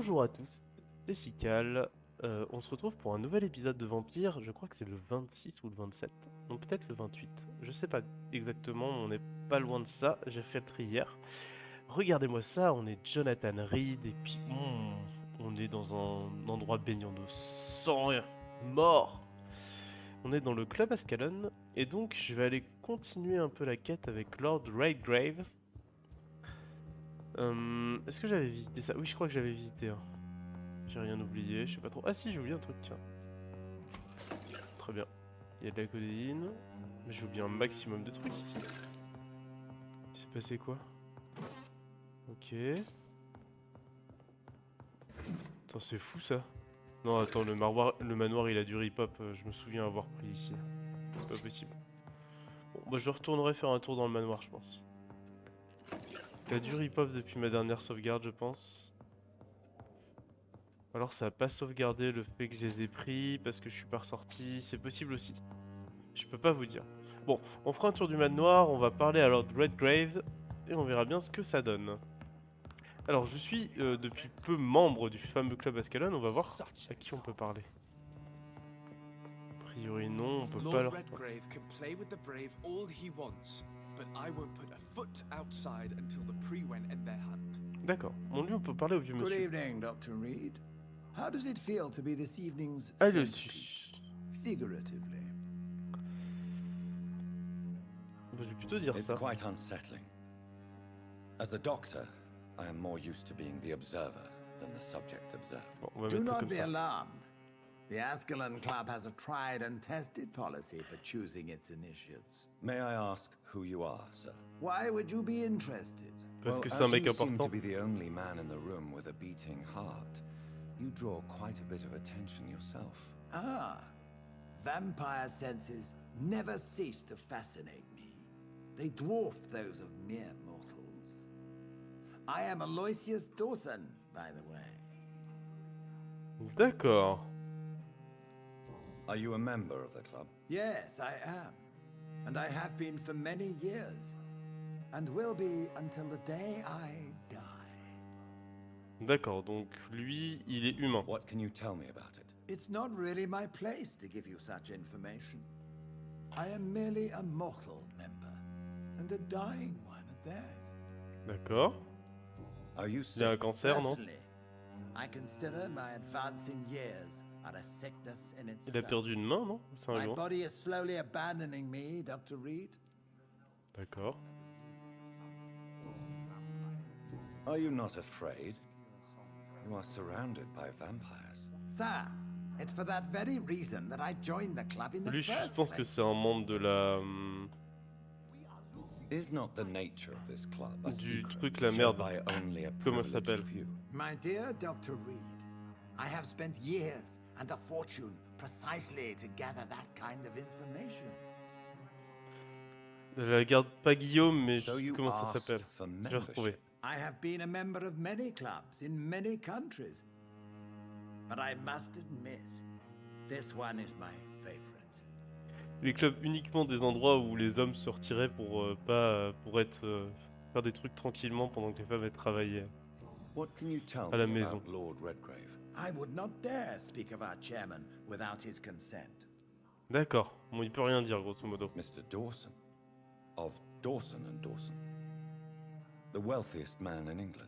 Bonjour à tous, c'est Sycal. On se retrouve pour un nouvel épisode de Vampyr. Je crois que c'est le 26 ou le 27. Donc peut-être le 28. Je sais pas exactement, on n'est pas loin de ça. J'ai fait le tri hier. Regardez-moi ça, on est Jonathan Reed et puis on est dans un endroit baignant de sang, mort. On est dans le club Ascalon et donc je vais aller continuer un peu la quête avec Lord Redgrave. Est-ce que j'avais visité ça? Oui, je crois que j'avais visité. Hein. J'ai rien oublié, je sais pas trop. Ah si, j'ai oublié un truc, tiens. Très bien. Il y a de la codéine. Mais j'ai oublié un maximum de trucs ici. Il s'est passé quoi? Ok. Attends, c'est fou ça. Non, attends, le manoir il a du rip-hop. Je me souviens avoir pris ici. C'est pas possible. Bon, bah je retournerai faire un tour dans le manoir, je pense. Il a du rip-hop depuis ma dernière sauvegarde, je pense. Alors ça a pas sauvegardé le fait que je les ai pris parce que je suis pas ressorti. C'est possible aussi. Je peux pas vous dire. Bon, on fera un tour du manoir, on va parler à Lord Redgrave et on verra bien ce que ça donne. Alors, je suis depuis peu membre du fameux club Ascalon, on va voir à qui on peut parler. A priori non, on peut pas leur... Redgrave can play with the brave all he wants, but I won't put a foot outside until the pris end their hunt. D'accord, bon lui on peut parler au vieux Good monsieur. evening, Dr. Reed. How does it feel to be this evening's Ah le centerpiece, figuratively? Je vais plutôt dire It's ça. quite unsettling. As a doctor, I am more used to being the observer than the subject observed. Bon, on va Do mettre ça not comme be ça. alarmed. The Ascalon Club has a tried and tested policy for choosing its initiates. May I ask who you are, sir? Why would you be interested? Parce que Well, c'est un as mec you seem important. to be the only man in the room with a beating heart, you draw quite a bit of attention yourself. Ah, vampire senses never cease to fascinate me. They dwarf those of mere mortals. I am Aloysius Dawson, by the way. D'accord. Are you a member of the club? Yes, I am. And I have been for many years. And will be until the day I die. D'accord, donc lui, il est humain. What can you tell me about it? It's not really my place to give you such information. I am merely a mortal member, and a dying one at that. D'accord. Are you Il a un sick? cancer, non? Personally, I consider my advancing years are a sickness in Il a itself. perdu une main, non? C'est un My joint. body is slowly abandoning me, Dr. Reed. D'accord. Are you not afraid? You are surrounded by vampires. Sir, it's for that very reason that I joined the club in the Lui, je first pense que place. c'est un membre de la... Is not the nature of this club a Du secret truc, la shared merde. by only a Comment ça privileged s'appelle? few? My dear Dr. Reed, I have spent years and a fortune precisely to gather that kind of information. Je la garde pas Guillaume, mais So you comment ça asked s'appelle? for Je vais retrouver. membership. I have been a member of many clubs in many countries, but I must admit, this one is my favorite. Les clubs uniquement des endroits où les hommes se retiraient pour pour être faire des trucs tranquillement pendant que les femmes elles travaillaient. What can you tell À la me maison. about Lord Redgrave? I would not dare speak of our chairman without his consent. D'accord. Bon, il peut rien dire grosso modo. Mr. Dawson, of Dawson and Dawson, the wealthiest man in England.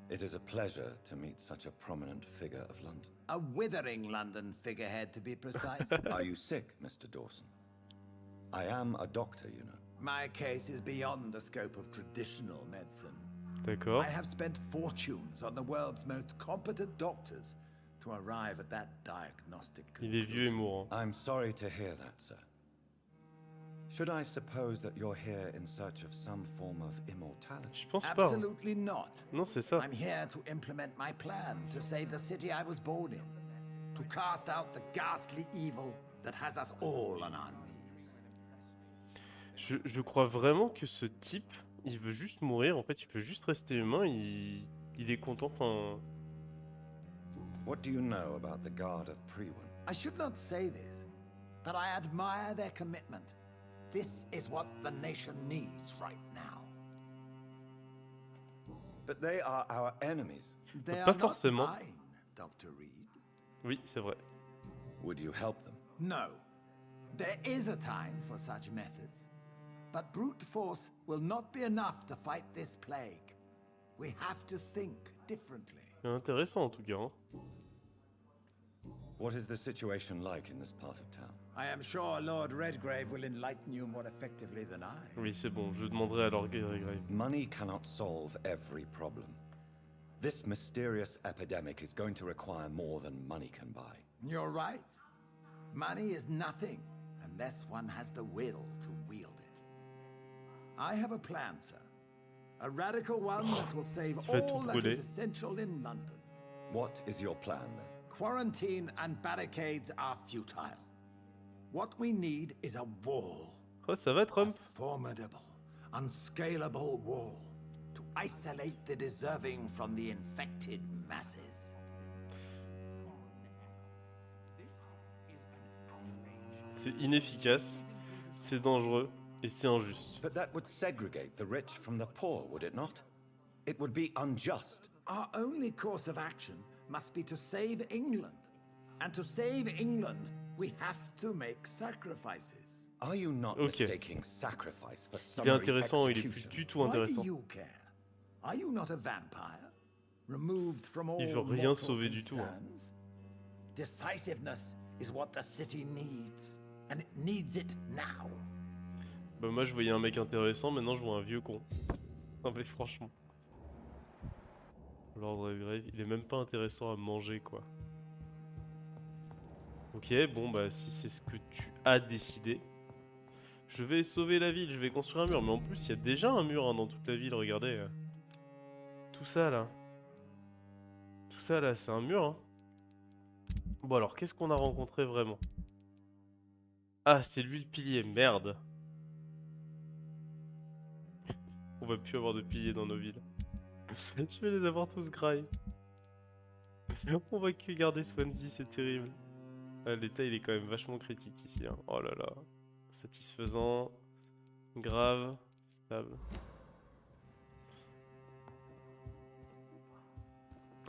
It is a pleasure to meet such a prominent figure of London. A withering London figurehead, to be precise. Are you sick, Mr. Dawson? I am a doctor, you know. My case is beyond the scope of traditional medicine. D'accord. I have spent fortunes on the world's most competent doctors to arrive at that diagnostic Il est vieux et conclusion. mourant. I'm sorry to hear that, sir. Should I suppose that you're here in search of some form of immortality? Je pense pas. Hein. Absolutely not. Non, c'est ça. I'm here to implement my plan to save the city I was born in, to cast out the ghastly evil that has us all on our knees. Je crois vraiment que ce type, il veut juste mourir. En fait, il peut juste rester humain. Il est content. Enfin, What do you know about the Guard of Priwen? I should not say this, but I admire their commitment. This is what the nation needs right now. But they are our enemies. They Pas are not forcément. mine, Dr. Reed. Oui, c'est vrai. Would you help them? No. There is a time for such methods. But brute force will not be enough to fight this plague. We have to think differently. C'est intéressant en tout cas. Hein. What is the situation like in this part of town? I am sure Lord Redgrave will enlighten you more effectively than I. Oui, c'est bon, je demanderai à Lord Redgrave. Money cannot solve every problem. This mysterious epidemic is going to require more than money can buy. You're right. Money is nothing unless one has the will to wield it. I have a plan, sir. A radical one that will save all that is essential in London. What is your plan then? Quarantine and barricades are futile. What we need is a wall. Oh, ça va, A Trump? formidable, unscalable wall to isolate the deserving from the infected masses. C'est inefficace, c'est dangereux et c'est injuste. But that would segregate the rich from the poor, would it not? It would be unjust. Our only course of action must be to save England. And to save England, we have to make sacrifices. Are you not Ok. mistaking sacrifice for Il est summary intéressant, il est plus execution? du tout Why intéressant. do you care? Are you not a vampire? Removed from all Il veut rien mortal sauver du tout, hein. concerns? Decisiveness is what the city needs. And it needs it now. Bah moi je voyais un mec intéressant, maintenant je vois un vieux con. Non mais franchement. Lord Redgrave, il est même pas intéressant à manger quoi. Ok, bon bah si c'est ce que tu as décidé. Je vais sauver la ville, je vais construire un mur. Mais en plus il y a déjà un mur hein, dans toute la ville, regardez. Tout ça là. Tout ça là, c'est un mur. Hein. Bon alors, qu'est-ce qu'on a rencontré vraiment? Ah, c'est lui le pilier, merde. On va plus avoir de piliers dans nos villes. Je vais les avoir tous graille. On va que garder Swansea, c'est terrible. Ah, l'état il est quand même vachement critique ici. Hein. Oh là là. Satisfaisant. Grave. Stable.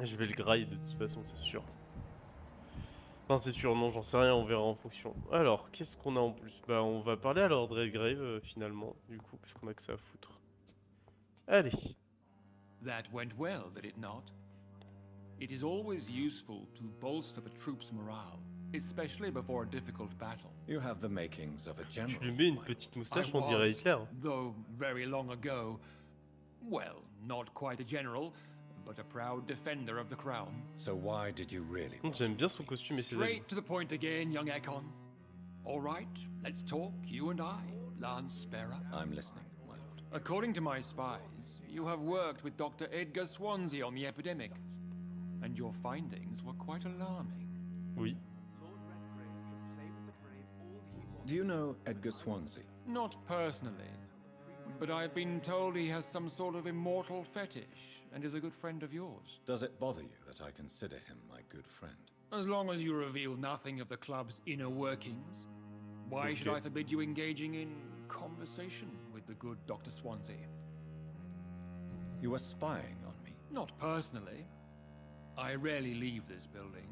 Je vais le graille de toute façon, c'est sûr. Enfin, c'est sûr, non, j'en sais rien, on verra en fonction. Alors, qu'est-ce qu'on a en plus? Bah, on va parler à Lord Redgrave, finalement, du coup, puisqu'on a que ça à foutre. Allez. That went well, did it not? It is always useful to bolster the troops' morale, especially before a difficult battle. You have the makings of a Tu general. lui mets une my petite I moustache, on dirait was, Hitler. though very long ago, well, not quite a general, but a proud defender of the crown. So why did you really want J'aime to bien meet son me? costume et ses habits. Straight to the point again, young Ekon. All right, let's talk, you and I, Lance Sparrow. I'm listening, my lord. According to my spies, you have worked with Dr. Edgar Swansea on the epidemic, and your findings were quite alarming. Oui. Do you know Edgar Swansea? Not personally, but I've been told he has some sort of immortal fetish and is a good friend of yours. Does it bother you that I consider him my good friend? As long as you reveal nothing of the club's inner workings, why should Okay. I forbid you engaging in conversation with the good Dr. Swansea? You were spying on me. Not personally. I rarely leave this building.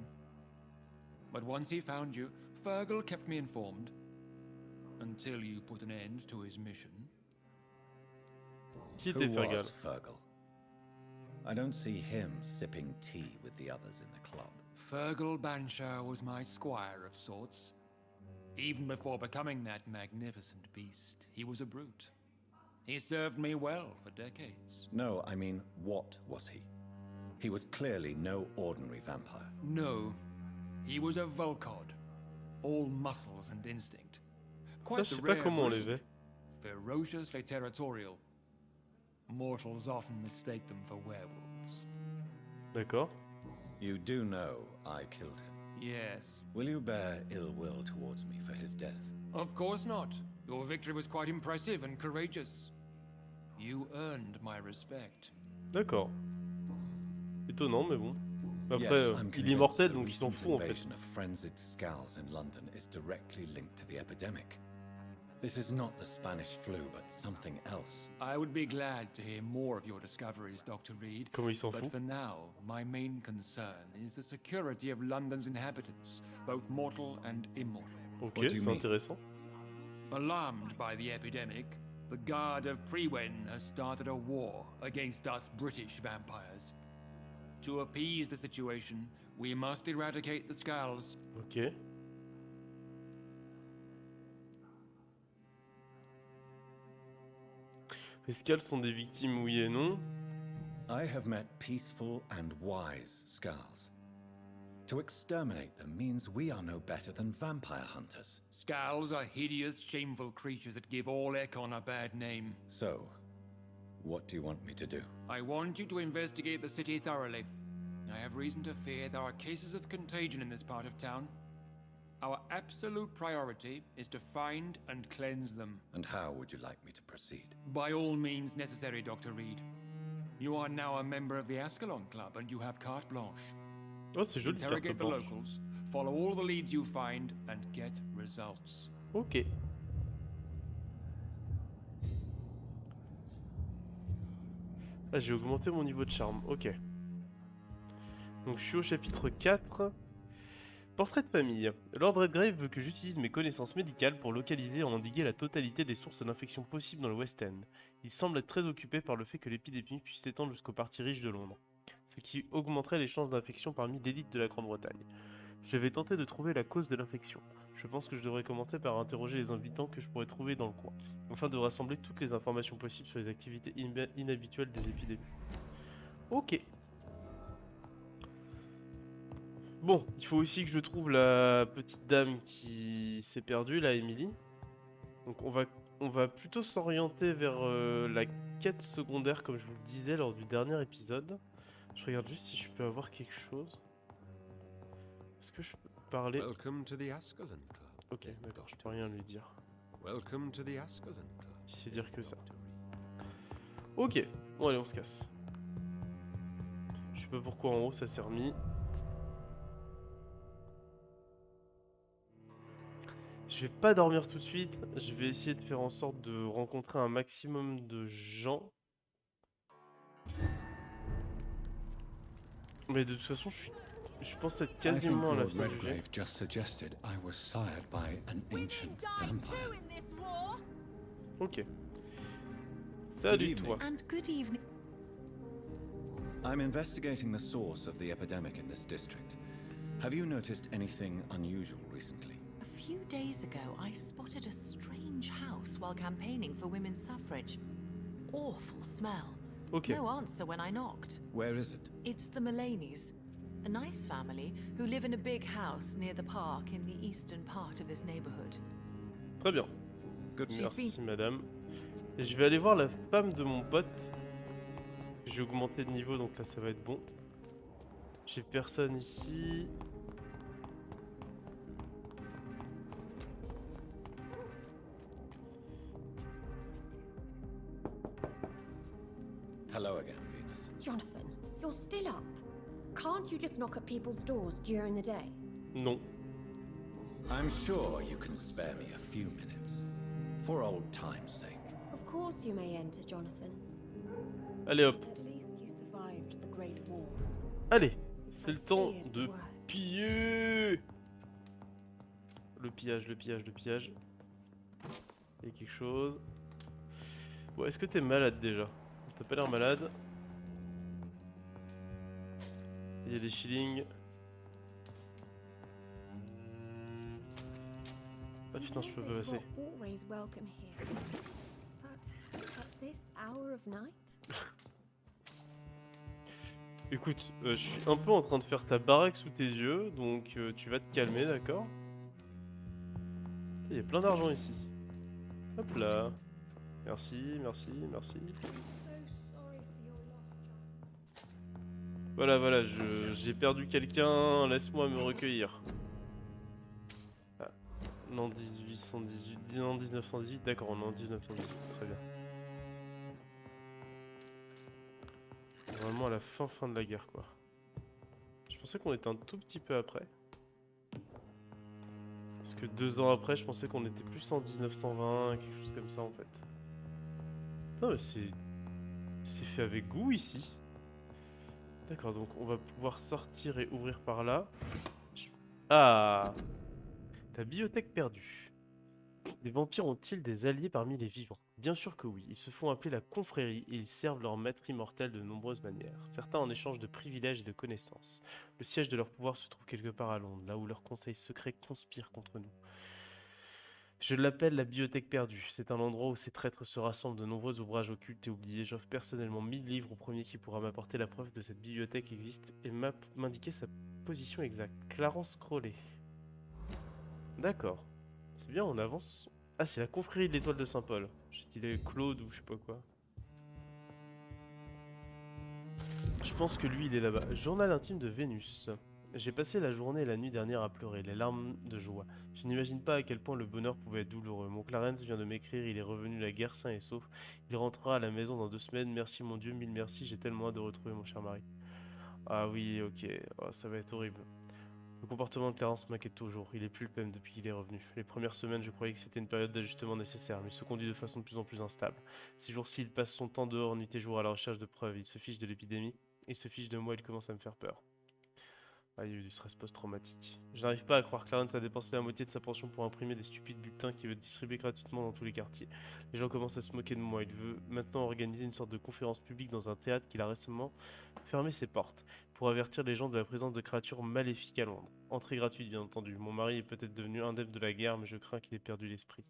But once he found you, Fergal kept me informed. Until you put an end to his mission. Qui Who était Fergal? was Fergal? I don't see him sipping tea with the others in the club. Fergal Banshire was my squire of sorts. Even before becoming that magnificent beast, he was a brute. He served me well for decades. No, I mean, what was he? He was clearly no ordinary vampire. No, he was a Volcod, all muscles and instinct. Ça, Quite je the sais pas rare comment on les breed. fait. Ferociously territorial. Mortals often mistake them for werewolves. D'accord. You do know I killed him. Yes, Will you bear ill will towards me for his death? of course not. Your victory was quite impressive and courageous. You earned my respect. D'accord. Étonnant, mais bon. Après, Yes, I'm il est convinced immortel, the donc il s'en recent fout en fait. invasion of frenzied Scals in London is directly linked to the epidemic. This is not the Spanish flu, but something else. I would be glad to hear more of your discoveries, Dr. Reed. Comment il s'en But fout? for now, my main concern is the security of London's inhabitants, both mortal and immortal. Ok, What do you c'est mean? intéressant. Alarmed by the epidemic, the Guard of Priwen has started a war against us British vampires. To appease the situation, we must eradicate the Scowls. Ok. Les Scales sont des victimes, oui et non. I have met peaceful and wise Skulls. To exterminate them means we are no better than vampire hunters. Scowls are hideous, shameful creatures that give all Ekon a bad name. So, what do you want me to do? I want you to investigate the city thoroughly. I have reason to fear there are cases of contagion in this part of town. Our absolute priority is to find and cleanse them. And how would you like me to proceed? By all means necessary, Dr. Reed. You are now a member of the Ascalon Club and you have carte blanche. Oh, c'est joli, carte Interrogate the blanche. locals, follow all the leads you find, and get results. Ok. Ah, j'ai augmenté mon niveau de charme, ok. Donc je suis au chapitre 4. Portrait de famille. Lord Redgrave veut que j'utilise mes connaissances médicales pour localiser et endiguer la totalité des sources d'infection possibles dans le West End. Il semble être très occupé par le fait que l'épidémie puisse s'étendre jusqu'aux parties riches de Londres, ce qui augmenterait les chances d'infection parmi l'élite de la Grande-Bretagne. Je vais tenter de trouver la cause de l'infection. Je pense que je devrais commencer par interroger les invitants que je pourrais trouver dans le coin, afin de rassembler toutes les informations possibles sur les activités inhabituelles des épidémies. Ok. Bon, il faut aussi que je trouve la petite dame qui s'est perdue, la Emily. Donc on va plutôt s'orienter vers la quête secondaire, comme je vous le disais lors du dernier épisode. Je regarde juste si je peux avoir quelque chose. Est-ce que je peux parler? Welcome to the Ascalon Club. Ok, d'accord, je peux rien lui dire. Welcome to the Ascalon Club. Il sait dire que ça. Ok, bon allez, on se casse. Je sais pas pourquoi en haut ça s'est remis. Je vais pas dormir tout de suite, je vais essayer de faire en sorte de rencontrer un maximum de gens. Mais de toute façon, je pense être quasiment à la fin du jeu. just suggested I was sired by an ancient vampire. in this war. Ok. Salut Good toi. And good evening. I'm investigating the source of the epidemic in this district. Have you noticed anything unusual recently? A few days ago, I spotted a strange house while campaigning for women's suffrage. Awful smell. Ok. No answer when I knocked. Where is it? It's the Mullaneys, a nice family who live in a big house near the park in the eastern part of this neighborhood. Très bien. Good. Merci madame. Et je vais aller voir la femme de mon pote. J'ai augmenté de niveau donc là ça va être bon. J'ai personne ici. Hello again, Venus. Jonathan, you're still up. Can't you just knock at people's doors during the day? Non. I'm sure you can spare me a few minutes. For old time's sake. Of course you may enter, Jonathan. Allez hop. At least you survived the Great War. Allez. C'est le temps de piller. Le pillage, le pillage, le pillage. Il y a quelque chose. Bon, est-ce que t'es malade déjà? T'as pas l'air malade. Il y a des shillings. Ah putain, je peux pas passer. Always welcome here. But at this hour of night? Écoute, je suis un peu en train de faire ta baraque sous tes yeux, donc tu vas te calmer, d'accord? Il y a plein d'argent ici. Hop là. Merci, merci, merci. So sorry for your loss, Voilà, voilà, j'ai perdu quelqu'un, laisse-moi me recueillir. Ah, non, 1818, non, 1918, d'accord, on est en 1918, très bien. C'est vraiment à la fin de la guerre, quoi. Je pensais qu'on était un tout petit peu après. Parce que 2 ans après, je pensais qu'on était plus en 1920, quelque chose comme ça en fait. Non mais c'est fait avec goût ici. D'accord, donc on va pouvoir sortir et ouvrir par là. Ah! La bibliothèque perdue. Les vampires ont-ils des alliés parmi les vivants? Bien sûr que oui, ils se font appeler la confrérie et ils servent leur maître immortel de nombreuses manières, certains en échange de privilèges et de connaissances. Le siège de leur pouvoir se trouve quelque part à Londres, là où leurs conseils secrets conspirent contre nous. Je l'appelle la bibliothèque perdue. C'est un endroit où ces traîtres se rassemblent de nombreux ouvrages occultes et oubliés. J'offre personnellement 1000 livres au premier qui pourra m'apporter la preuve de cette bibliothèque existe et m'indiquer sa position exacte. Clarence Crowley. D'accord. C'est bien, on avance. Ah, c'est la confrérie de l'étoile de Saint-Paul. J'ai dit Claude ou je sais pas quoi. Je pense que lui, il est là-bas. Journal intime de Vénus. J'ai passé la journée et la nuit dernière à pleurer, les larmes de joie. Je n'imagine pas à quel point le bonheur pouvait être douloureux. Mon Clarence vient de m'écrire, il est revenu la guerre sain et sauf. Il rentrera à la maison dans 2 semaines. Merci mon Dieu, mille merci, j'ai tellement hâte de retrouver mon cher mari. Ah oui, ok, oh, ça va être horrible. Le comportement de Clarence m'inquiète toujours, il est plus le même depuis qu'il est revenu. Les premières semaines, je croyais que c'était une période d'ajustement nécessaire, mais il se conduit de façon de plus en plus instable. Ces jours-ci, il passe son temps dehors nuit et jour à la recherche de preuves, il se fiche de l'épidémie, il se fiche de moi, il commence à me faire peur. Ah, il y a eu du stress post-traumatique. Je n'arrive pas à croire que Clarence a dépensé la moitié de sa pension pour imprimer des stupides bulletins qu'il veut distribuer gratuitement dans tous les quartiers. Les gens commencent à se moquer de moi. Il veut maintenant organiser une sorte de conférence publique dans un théâtre qu'il a récemment fermé ses portes pour avertir les gens de la présence de créatures maléfiques à Londres. Entrée gratuite, bien entendu. Mon mari est peut-être devenu indemne de la guerre, mais je crains qu'il ait perdu l'esprit.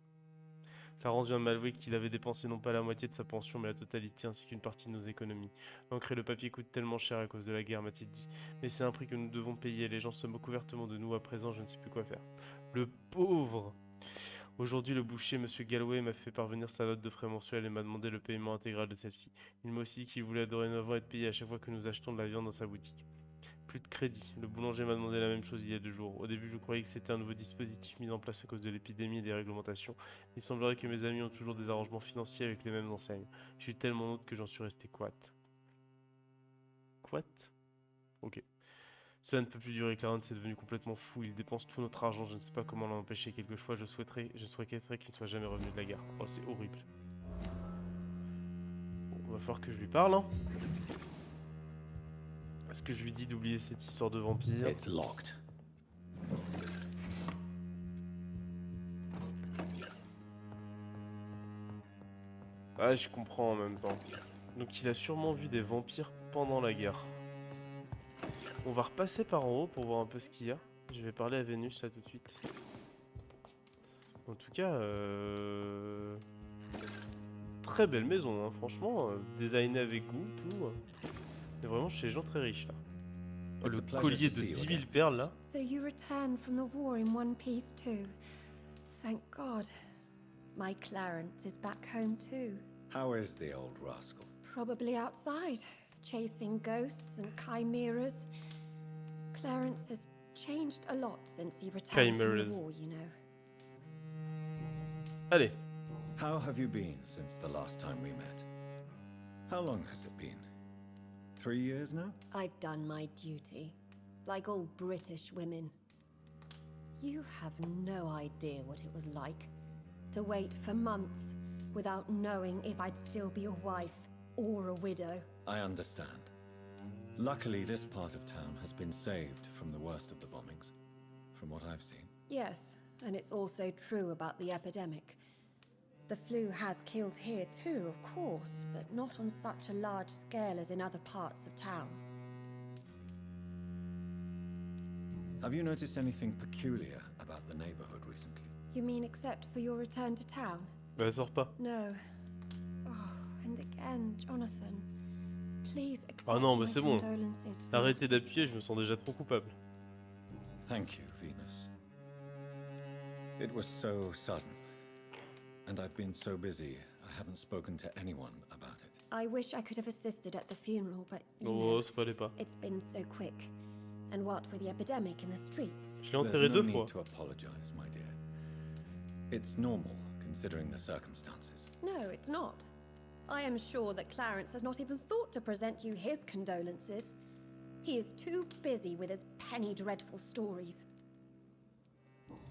Clarence vient de m'avouer qu'il avait dépensé non pas la moitié de sa pension, mais la totalité ainsi qu'une partie de nos économies. L'encre et le papier coûtent tellement cher à cause de la guerre, m'a-t-il dit. Mais c'est un prix que nous devons payer. Les gens se moquent ouvertement de nous à présent, je ne sais plus quoi faire. Le pauvre! Aujourd'hui, le boucher, M. Galloway, m'a fait parvenir sa note de frais mensuels et m'a demandé le paiement intégral de celle-ci. Il m'a aussi dit qu'il voulait dorénavant être payé à chaque fois que nous achetons de la viande dans sa boutique. Plus de crédit. Le boulanger m'a demandé la même chose il y a 2 jours. Au début, je croyais que c'était un nouveau dispositif mis en place à cause de l'épidémie et des réglementations. Il semblerait que mes amis ont toujours des arrangements financiers avec les mêmes enseignes. Je suis tellement autre que j'en suis resté quat. Quat? Ok. Cela ne peut plus durer, Clarence est devenu complètement fou, il dépense tout notre argent, je ne sais pas comment l'en empêcher. Quelquefois, je souhaiterais qu'il ne soit jamais revenu de la guerre. Oh, c'est horrible. Bon, va falloir que je lui parle, hein. Est-ce que je lui dis d'oublier cette histoire de vampire? It's locked. Ah, je comprends en même temps. Donc il a sûrement vu des vampires pendant la guerre. On va repasser par en haut pour voir un peu ce qu'il y a. Je vais parler à Vénus là tout de suite. En tout cas, très belle maison, hein, franchement. Designée avec goût, tout. C'est vraiment chez les gens très riches là. Oh, le collier de 10 000 perles là. So you returned from the war in one piece too. Thank God. My Clarence is back home too. How is the old rascal? Probably outside, chasing ghosts and chimeras. Clarence has changed a lot since he returned from the war, you know. Allez. How have you been since the last time we met? How long has it been? 3 years now? I've done my duty, like all British women. You have no idea what it was like to wait for months without knowing if I'd still be a wife or a widow. I understand. Luckily, this part of town has been saved from the worst of the bombings, from what I've seen. Yes, and it's also true about the epidemic. The flu has killed here too, of course, but not on such a large scale as in other parts of town. Have you noticed anything peculiar about the neighborhood recently? You mean except for your return to town? Bah, elle sort pas. No. Oh, and again, Jonathan. Please accept Ah non, mais my c'est bon. condolences for your Arrêtez sister. d'appuyer, je me sens déjà trop coupable. Thank you, Venus. It was so sudden, and I've been so busy, I haven't spoken to anyone about it. I wish I could have assisted at the funeral, but you Oh, know, c'est pas les pas. it's been so quick. And what with the epidemic in the streets? Je l'ai There's enterré no 2 need fois. to apologize, my dear. It's normal, considering the circumstances. No, it's not. I am sure that Clarence has not even thought to present you his condolences. He is too busy with his penny dreadful stories.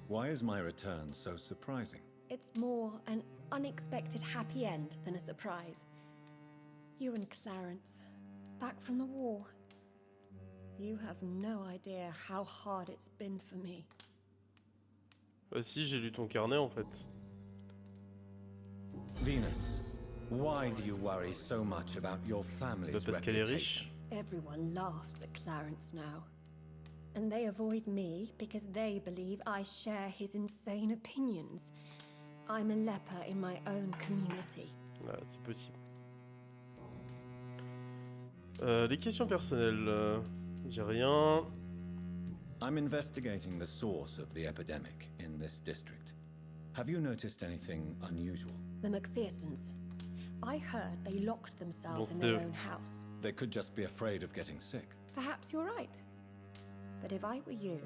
Why is my return so surprising? It's more an unexpected happy end than a surprise. You and Clarence, back from the war. You have no idea how hard it's been for me. Bah si, j'ai lu ton carnet en fait. Venus, why do you worry so much about your Bah family's parce qu'elle est reputation? riche. Everyone laughs at Clarence now. And they avoid me because they believe I share his insane opinions. I'm a leper in my own community. Ah, c'est possible. Les questions personnelles, j'ai rien. I'm investigating the source of the epidemic in this district. Have you noticed anything unusual? The McPhersons. I heard they locked themselves in Bon, their c'est eux. own house. They could just be afraid of getting sick. Perhaps you're right. But if I were you,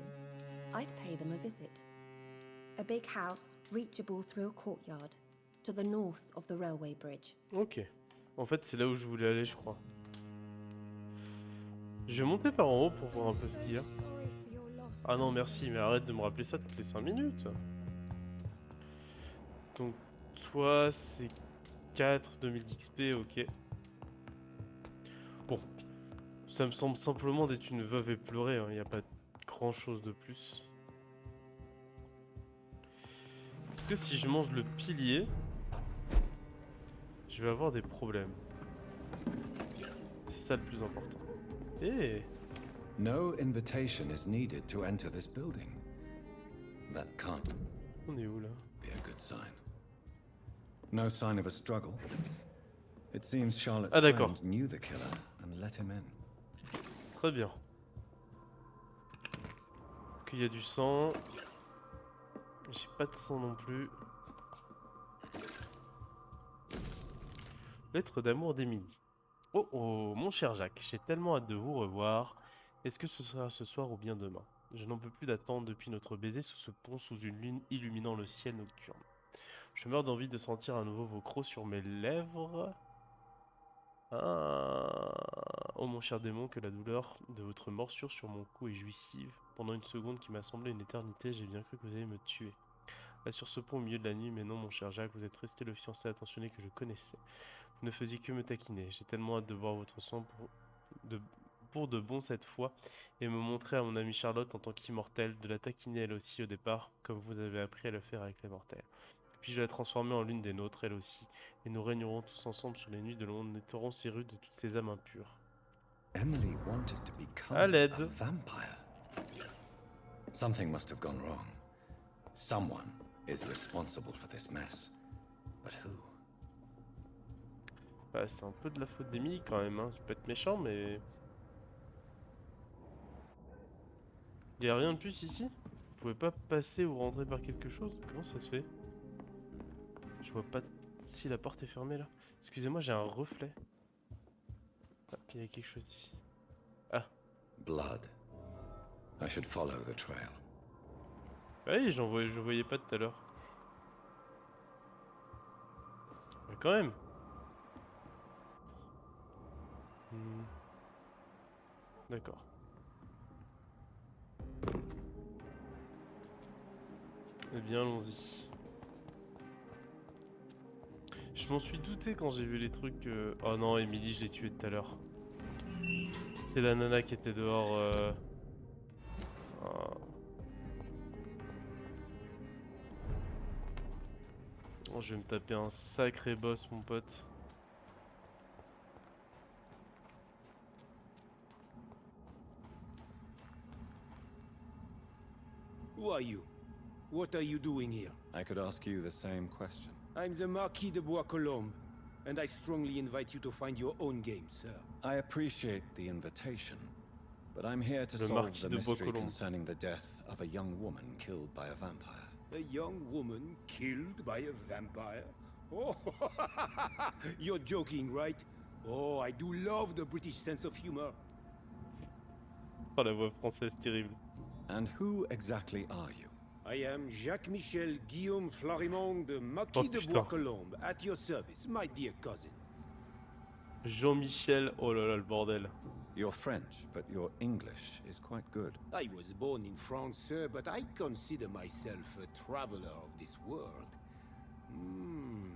I'd pay them a visit. A big house, reachable through a courtyard, to the north of the railway bridge. Ok. En fait, c'est là où je voulais aller, je crois. Je vais monter par en haut pour voir un peu ce qu'il y a. Ah non, merci, mais arrête de me rappeler ça toutes les 5 minutes. Donc, toi, c'est 4, 2000 d'XP, ok. Bon. Ça me semble simplement d'être une veuve éplorée, il n'y a pas grand chose de plus. Est-ce que si je mange le pilier, je vais avoir des problèmes? C'est ça le plus important. Eh, No invitation is needed to enter this building. That can't on est où là? be a good sign. No sign of a struggle. It seems Charlotte's Ah, d'accord. friend knew the killer and let him in. Très bien. Est-ce qu'il y a du sang? J'ai pas de sang non plus. Lettre d'amour d'Émilie. Oh oh, mon cher Jacques, j'ai tellement hâte de vous revoir. Est-ce que ce sera ce soir ou bien demain? Je n'en peux plus d'attendre depuis notre baiser sous ce pont sous une lune illuminant le ciel nocturne. Je meurs d'envie de sentir à nouveau vos crocs sur mes lèvres. Ah. Oh mon cher démon, que la douleur de votre morsure sur mon cou est jouissive. Pendant une seconde qui m'a semblé une éternité, j'ai bien cru que vous alliez me tuer. Là sur ce pont au milieu de la nuit, mais non mon cher Jacques, vous êtes resté le fiancé attentionné que je connaissais. Vous ne faisiez que me taquiner. J'ai tellement hâte de voir votre sang pour de bon cette fois et me montrer à mon amie Charlotte en tant qu'immortelle, de la taquiner elle aussi au départ, comme vous avez appris à le faire avec les mortels. Puis je la transformer en l'une des nôtres, elle aussi, et nous régnerons tous ensemble sur les nuits de l'onde, nettoierons ces rues de toutes ces âmes impures. Emily wanted to become À l'aide. a vampire. Something must have gone wrong. Someone is responsible for this mess. But who? Bah, c'est un peu de la faute d'Emily quand même, hein. Ça peut être méchant, mais... Il n'y a rien de plus ici? Vous pouvez pas passer ou rentrer par quelque chose? Comment ça se fait? Je vois pas si la porte est fermée là. Excusez-moi, j'ai un reflet. Ah, il y a quelque chose ici. Ah, Blood. I should follow the trail. oui, je voyais pas tout à l'heure. Mais quand même. D'accord. Eh bien, allons-y. Je m'en suis douté quand j'ai vu les trucs. Oh non, Emily, je l'ai tuée tout à l'heure. C'est la nana qui était dehors. Oh. Oh, je vais me taper un sacré boss, mon pote. Who are you? What are you doing here? I could ask you the same question. I'm the Marquis de Bois-Colombes, and I strongly invite you to find your own game, sir. I appreciate the invitation, but I'm here to Le solve Marquis the de mystery Bois-Colombes. concerning the death of a young woman killed by a vampire. A young woman killed by a vampire? Oh, you're joking, right? Oh, I do love the British sense of humor. Oh, la voix française terrible. And who exactly are you? I am Jacques-Michel Guillaume Florimond de Marquis Oh, de putain. Bois-Colombes, at your service, my dear cousin. Jean-Michel, oh là là, le bordel. You're French, but your English is quite good. I was born in France, sir, but I consider myself a traveler of this world.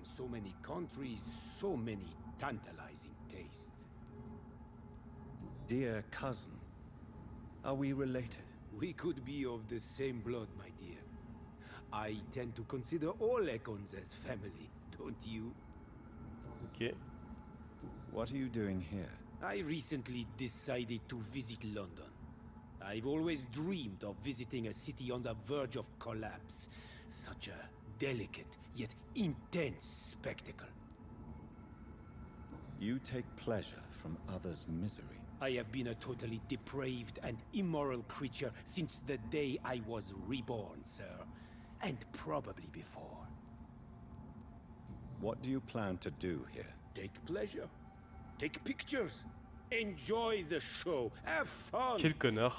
So many countries, so many tantalizing tastes. Dear cousin, are we related? We could be of the same blood, my dear. I tend to consider all Econs as family, don't you? Ok. What are you doing here? I recently decided to visit London. I've always dreamed of visiting a city on the verge of collapse. Such a delicate, yet intense spectacle. You take pleasure from others' misery. I have been a totally depraved and immoral creature since the day I was reborn, sir. And probably before. What do you plan to do here? Take pleasure. Take pictures. Enjoy the show. Have fun. Quel connard.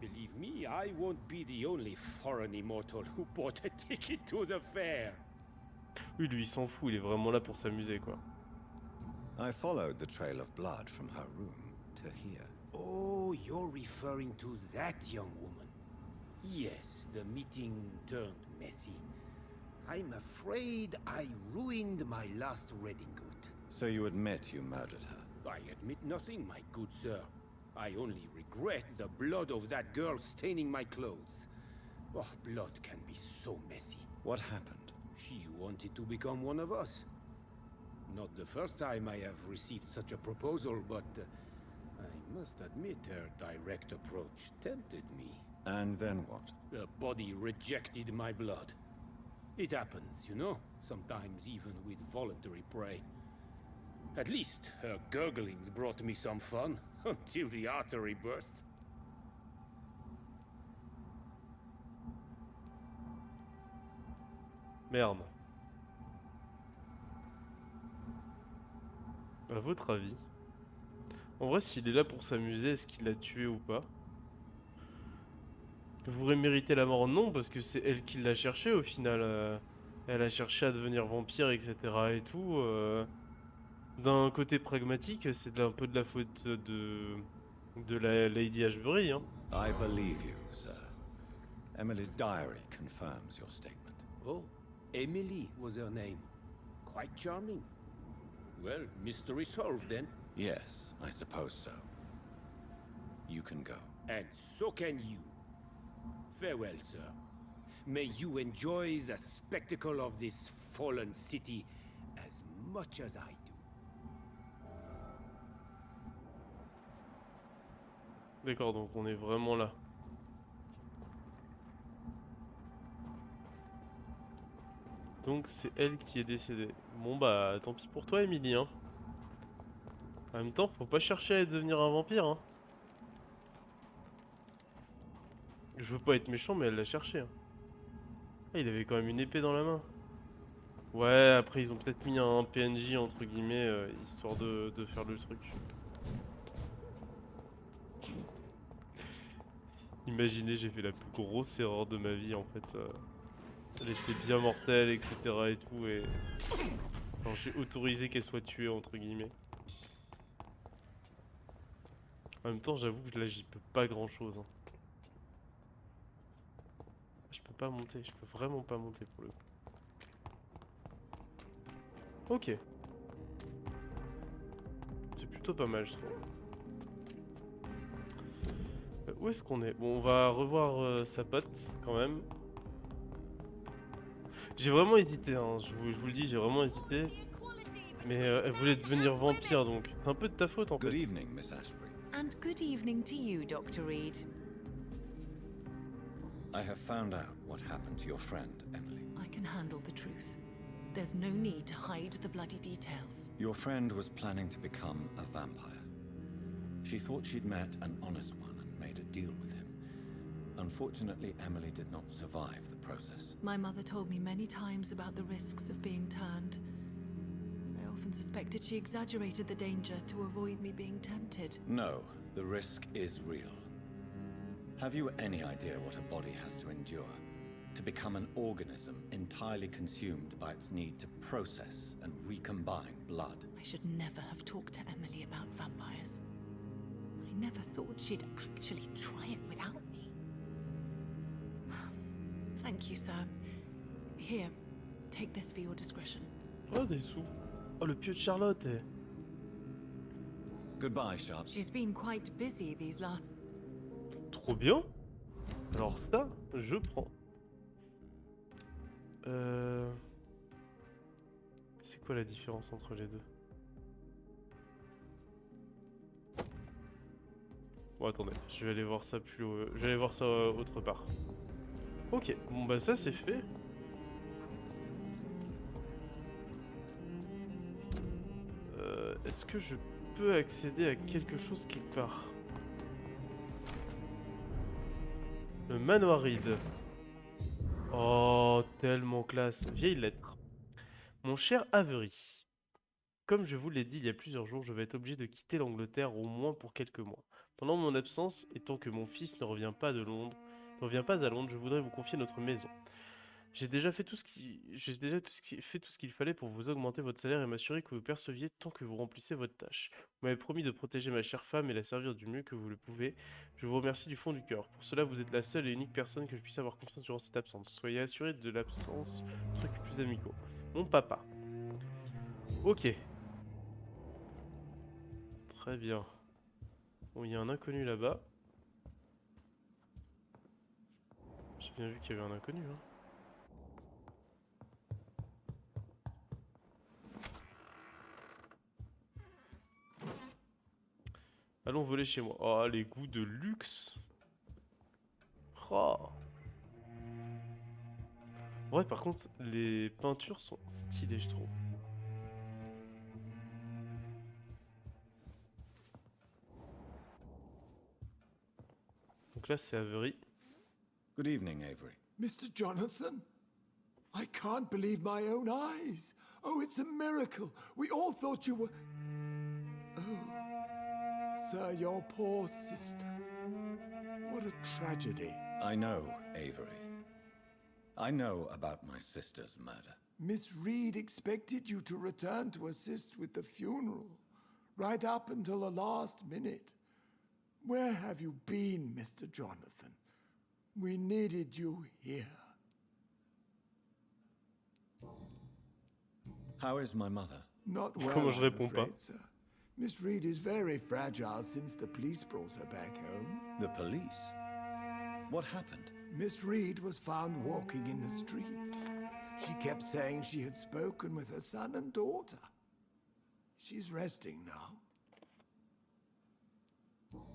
Believe me, I won't be the only foreign immortal who bought a ticket to the fair. Oui, lui, il s'en fout, il est vraiment là pour s'amuser, quoi. I followed the trail of blood from her room to here. Oh, you're referring to that young woman. Yes, the meeting turned messy. I'm afraid I ruined my last wedding good. So you admit you murdered her? I admit nothing, my good sir. I only regret the blood of that girl staining my clothes. Oh, blood can be so messy. What happened? She wanted to become one of us. Not the first time I have received such a proposal, but I must admit her direct approach tempted me. And then what? The body rejected my blood. It happens, you know, sometimes even with voluntary prey. At least her gurglings brought me some fun, until the artery burst. Merde. À votre avis, en vrai, s'il est là pour s'amuser, est-ce qu'il l'a tué ou pas? Vous aurez mérité la mort? Non, parce que c'est elle qui l'a cherché au final. Elle a cherché à devenir vampire, etc. et tout. D'un côté pragmatique, c'est un peu de la faute de la Lady Ashbury, hein. I believe you, sir. Emily's diary confirms your statement. Oh, Emily was her name. Quite charming. Well, mystery solved then. Yes, I suppose so. You can go. And so can you. Farewell, sir. May you enjoy the spectacle of this fallen city as much as I do. D'accord, donc on est vraiment là. Donc c'est elle qui est décédée. Bon bah tant pis pour toi, Emily, hein. En même temps, faut pas chercher à devenir un vampire, hein. Je veux pas être méchant, mais elle l'a cherché, hein. Ah, il avait quand même une épée dans la main. Ouais, après ils ont peut-être mis un PNJ entre guillemets, histoire de faire le truc. Imaginez, j'ai fait la plus grosse erreur de ma vie en fait. Elle était bien mortelle, etc. et tout, et enfin, j'ai autorisé qu'elle soit tuée entre guillemets. En même temps, j'avoue que là j'y peux pas grand chose, hein. Je peux pas monter, je peux vraiment pas monter pour le coup. Ok. C'est plutôt pas mal, je trouve. Où est-ce qu'on est? Bon, on va revoir sa pote quand même. J'ai vraiment hésité, hein. Je vous le dis, j'ai vraiment hésité. Mais elle voulait devenir vampire, donc c'est un peu de ta faute en fait. Good evening, Miss Ashbury. And good evening to you, Dr. Reed. I have found out what happened to your friend, Emily. I can handle the truth. There's no need to hide the bloody details. Your friend was planning to become a vampire. She thought she'd met an honest one and made a deal with him. Unfortunately, Emily did not survive the process. My mother told me many times about the risks of being turned. I often suspected she exaggerated the danger to avoid me being tempted. No, the risk is real. Have you any idea what a body has to endure? To become an organism entirely consumed by its need to process and recombine blood. I should never have talked to Emily about vampires. I never thought she'd actually try it without me. Thank you, sir. Here, take this for your discretion. Oh, des sous. Oh, le pieu de Charlotte. Goodbye, Charlotte. She's been quite busy these last... Trop bien. Alors ça, je prends. C'est quoi la différence entre les deux? Bon, attendez, je vais aller voir ça plus haut. Je vais aller voir ça autre part. Ok, bon bah ça c'est fait. Est-ce que je peux accéder à quelque chose quelque part? Le manoiride. Oh, tellement classe. Vieille lettre. Mon cher Avery, comme je vous l'ai dit il y a plusieurs jours, je vais être obligé de quitter l'Angleterre au moins pour quelques mois. Pendant mon absence, et tant que mon fils ne revient pas à Londres, je voudrais vous confier notre maison. J'ai déjà fait tout ce qu'il fallait pour vous augmenter votre salaire et m'assurer que vous perceviez tant que vous remplissez votre tâche. Vous m'avez promis de protéger ma chère femme et la servir du mieux que vous le pouvez. Je vous remercie du fond du cœur. Pour cela, vous êtes la seule et unique personne que je puisse avoir confiance durant cette absence. Soyez assurés de l'absence de trucs plus amicaux. Mon papa. Ok. Très bien. Bon, il y a un inconnu là-bas. J'ai bien vu qu'il y avait un inconnu, hein. Allons voler chez moi. Oh, les goûts de luxe. Oh. Ouais, par contre, les peintures sont stylées, je trouve. Donc là, c'est Avery. Good evening, Avery. Mr. Jonathan, I can't believe my own eyes. Oh, it's a miracle. We all thought you were... Oh, sir, your poor sister. What a tragedy. I know, Avery. I know about my sister's murder. Miss Reed expected you to return to assist with the funeral, right up until the last minute. Where have you been, Mr. Jonathan? We needed you here. How is my mother? Not well, Comment je I'm réponds afraid, pas? sir. Miss Reed is very fragile since the police brought her back home. The police? What happened? Miss Reed was found walking in the streets. She kept saying she had spoken with her son and daughter. She's resting now.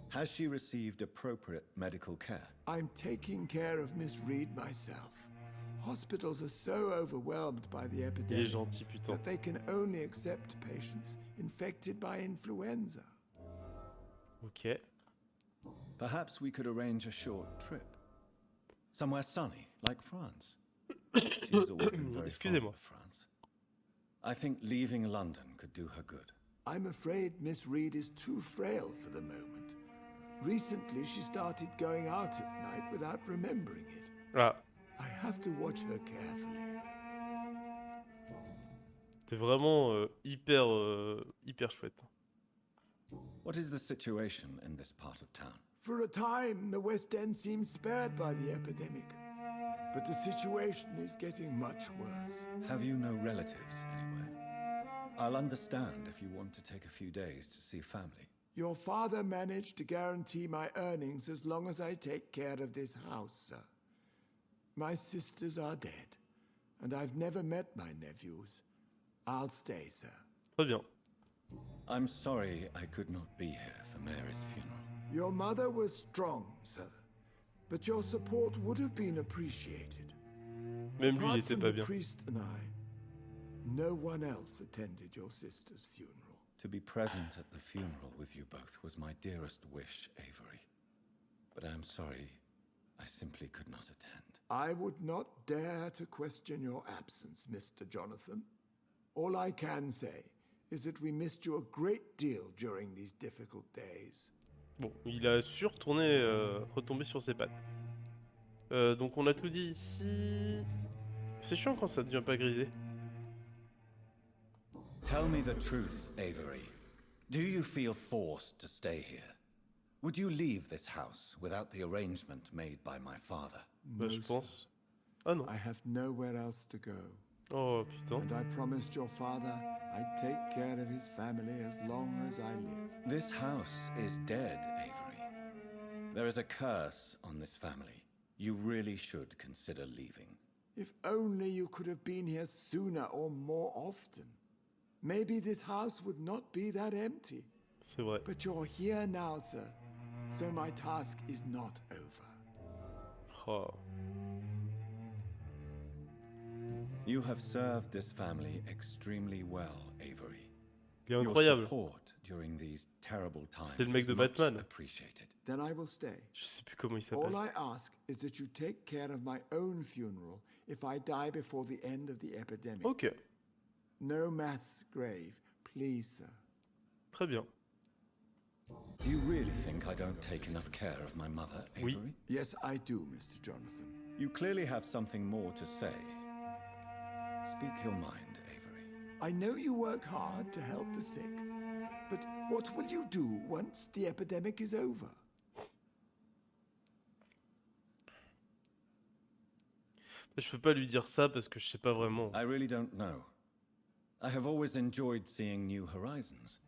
Has she received appropriate medical care? I'm taking care of Miss Reed myself. Hospitals are so overwhelmed by the Il est epidemic gentil, putain. that they can only accept patients infected by influenza. Ok. Perhaps we could arrange a short trip. Somewhere sunny, like France. She has always been very fond Excusez-moi. of France. I think leaving London could do her good. I'm afraid Miss Reed is too frail for the moment. Recently, she started going out at night without remembering it. Ah, I have to watch her carefully. c'est vraiment hyper chouette. What is the situation in this part of town? For a time, the West End seemed spared by the epidemic. But the situation is getting much worse. Have you no relatives anywhere? I'll understand if you want to take a few days to see family. Your father managed to guarantee my earnings as long as I take care of this house, sir. My sisters are dead, and I've never met my nephews. I'll stay, sir. Très bien. I'm sorry I could not be here for Mary's funeral. Your mother was strong, sir, but your support would have been appreciated. Même lui, il Apart était from pas the bien. priest and I, no one else attended your sister's funeral. To be present at the funeral with you both was my dearest wish, Avery. But I am sorry, I simply could not attend. I would not dare to question your absence, Mr. Jonathan. All I can say is that we missed you a great deal during these difficult days. Bon, il a su retomber sur ses pattes. Donc on a tout dit ici. C'est chiant quand ça devient pas grisé. Tell me the truth, Avery. Do you feel forced to stay here? Would you leave this house without the arrangement made by my father? Bah, je pense. Ah non. I have nowhere else to go. Oh putain. And I promised your father I'd take care of his family as long as I live. This house is dead, Avery. There is a curse on this family. You really should consider leaving. If only you could have been here sooner or more often. Maybe this house would not be that empty. C'est vrai. But you're here now, sir. So my task is not over. Oh. You have served this family extremely well, Avery. Il est Your incroyable. support during these terrible times C'est le mec is de much Batman. appreciated. Then I will stay. Je sais plus comment il All s'appelle. I ask is that you take care of my own funeral if I die before the end of the epidemic. Ok, No mass grave, please, sir. très bien. Do you really think I don't take enough care of my mother, Oui. Avery? Yes, I do, Mr. Jonathan. You clearly have something more to say. Speak your mind, Avery. I know you work hard to help the sick, but what will you do once the epidemic is over? Je peux pas lui dire ça parce que je sais pas vraiment. I really don't know. I have always enjoyed seeing new horizons.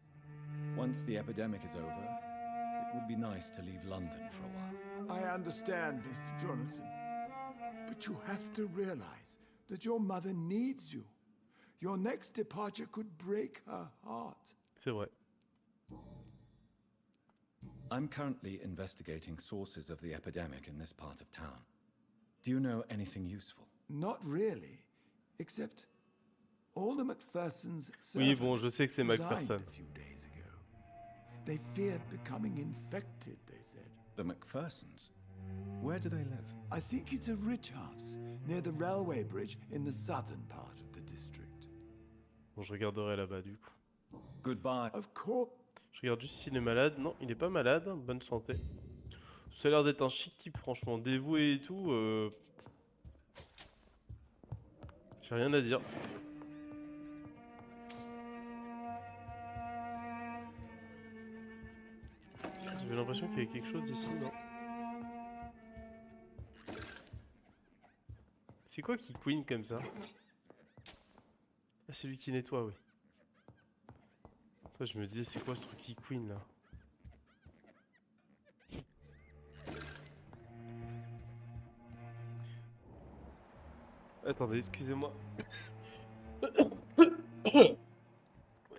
Once the epidemic is over, it would be nice to leave London for a while. I understand, Mr. Jonathan, but you have to realize that your mother needs you. Your next departure could break her heart. C'est vrai. I'm currently investigating sources of the epidemic in this part of town. Do you know anything useful? Not really, except all the Macphersons' Oui, bon, je servants sais que c'est resigned Macpherson. a few days ago. They feared becoming infected, they said. The Macphersons? Where do they live? I think it's a rich house near the railway bridge in the southern part of the district. Bon, je regarderai là-bas du coup. Goodbye. Of course. Je regarde juste s'il est malade. Non, il est pas malade. Bonne santé. Ça a l'air d'être un chic type, franchement. Dévoué et tout. J'ai rien à dire. J'ai l'impression qu'il y a quelque chose ici, non? C'est quoi qui queen comme ça? Ah, c'est lui qui nettoie, oui. Après, je me disais, c'est quoi ce truc qui queen là? Attendez, excusez-moi.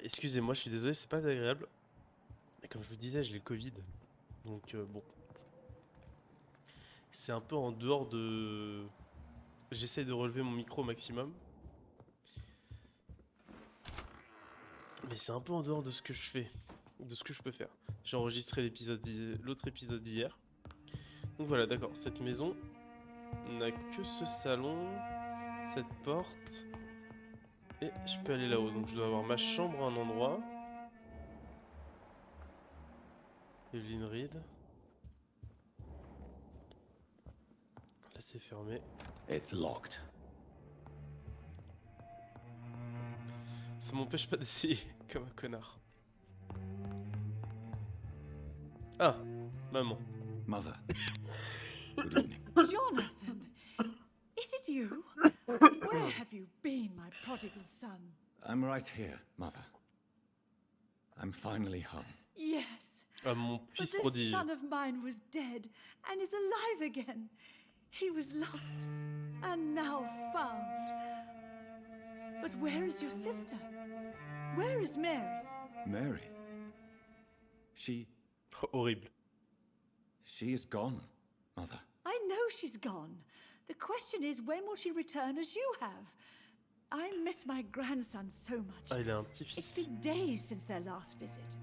Excusez-moi, je suis désolé, c'est pas agréable. Et comme je vous disais, j'ai le Covid. Donc bon. C'est un peu en dehors de... J'essaie de relever mon micro au maximum. Mais c'est un peu en dehors de ce que je fais. De ce que je peux faire. J'ai enregistré l'autre épisode d'hier. Donc voilà, d'accord. Cette maison n'a que ce salon, cette porte. Et je peux aller là-haut. Donc je dois avoir ma chambre à un endroit. Evelyn Reed. Là c'est fermé. It's locked. Ça m'empêche pas d'essayer, comme un connard. Ah, maman. Mother. Good evening. Jonathan! Is it you? Where have you been, my prodigal son? I'm right here, Mother. I'm finally home. Yes. Ah, mon But fils this prodige. son of mine was dead and is alive again. He was lost and now found. But where is your sister? Where is Mary? Mary? She Horrible. is gone, Mother. I know she's gone. The question is, when will she return as you have? I miss my grandson so much. Ah, il a un It's petit-fils. been days since their last visit.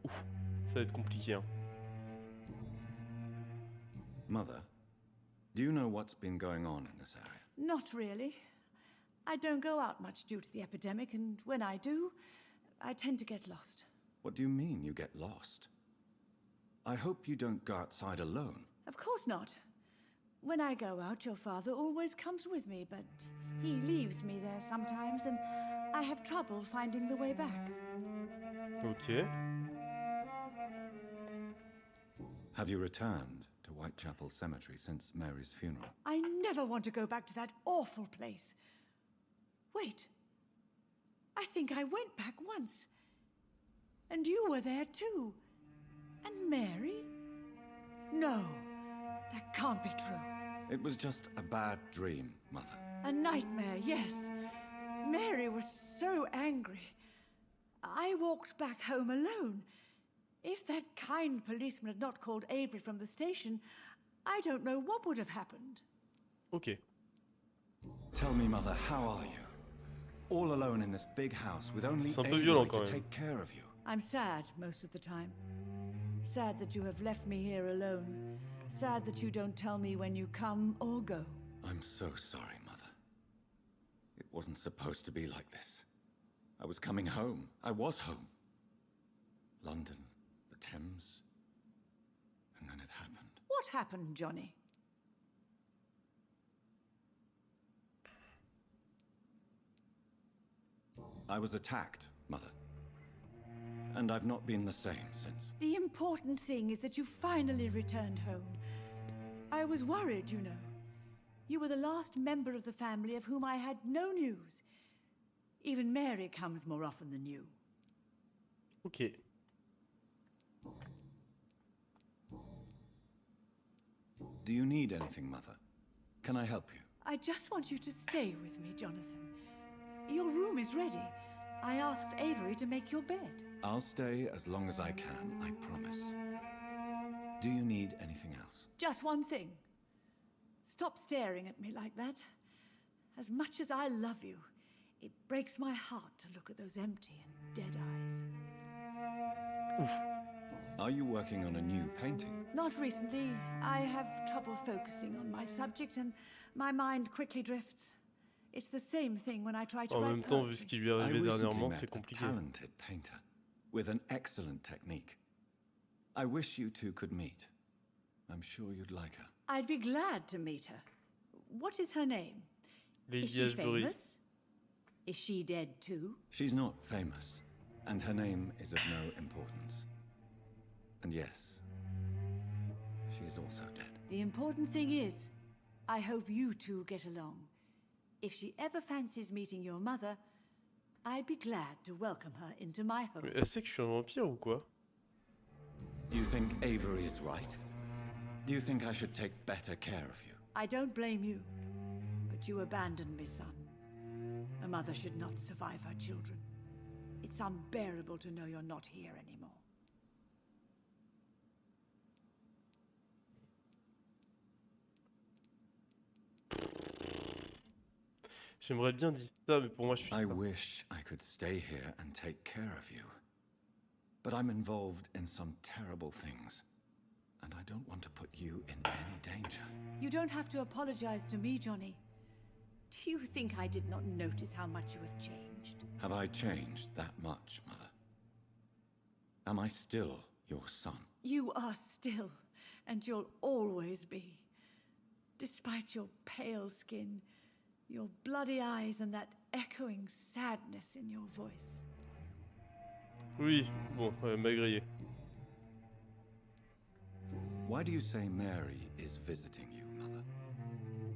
Ouf, ça va être compliqué, hein. Mother, do you know what's been going on in this area? Not really. I don't go out much due to the epidemic, and when I do, I tend to get lost. What do you mean you get lost? I hope you don't go outside alone. Of course not. When I go out, your father always comes with me, but he leaves me there sometimes, and I have trouble finding the way back. Ok. Have you returned to Whitechapel Cemetery since Mary's funeral? I never want to go back to that awful place. Wait. I think I went back once. And you were there too. And Mary? No, that can't be true. It was just a bad dream, Mother. A nightmare, yes. Mary was so angry. I walked back home alone. If that kind policeman had not called Avery from the station, I don't know what would have happened. Ok. Tell me, Mother, how are you? All alone in this big house with only C'est un peu Avery violent to quand même. take care of you. I'm sad most of the time. Sad that you have left me here alone. Sad that you don't tell me when you come or go. I'm so sorry, Mother. It wasn't supposed to be like this. I was coming home. I was home. London, the Thames, and then it happened. What happened, Johnny? I was attacked, Mother. And I've not been the same since. The important thing is that you finally returned home. I was worried, you know. You were the last member of the family of whom I had no news. Even Mary comes more often than you. Ok. Do you need anything, Mother? Can I help you? I just want you to stay with me, Jonathan. Your room is ready. I asked Avery to make your bed. I'll stay as long as I can, I promise. Do you need anything else? Just one thing. Stop staring at me like that. As much as I love you, it breaks my heart to look at those empty and dead eyes. Are you working on a new painting? Not recently. I have trouble focusing on my subject and my mind quickly drifts. It's the same thing when I try to En write même temps, vu ce poetry. qui lui est I arrivé recently dernièrement, met c'est a compliqué. talented painter with an excellent technique. I wish you two could meet. I'm sure you'd like her. I'd be glad to meet her. What is her name? Lady Is she Ashbury. famous? Is she dead too? She's not famous, and her name is of no importance. And yes, she is also dead. The important thing is, I hope you two get along. If she ever fancies meeting your mother, I'd be glad to welcome her into my home. Mais elle sait que je suis un vampire ou quoi? Do you think Avery is right? Do you think I should take better care of you? I don't blame you, but you abandoned me, son. A mother should not survive her children. It's unbearable to know you're not here anymore. J'aimerais bien dire ça, mais pour moi, je suis I ça. wish I could stay here and take care of you. But I'm involved in some terrible things, and I don't want to put you in any danger. You don't have to apologize to me, Johnny. Do you think I did not notice how much you have changed? Have I changed that much, Mother? Am I still your son? You are still, and you'll always be. Despite your pale skin, your bloody eyes, and that echoing sadness in your voice. Oui, bon, m'a grillé. Why do you say Mary is visiting you, Mother?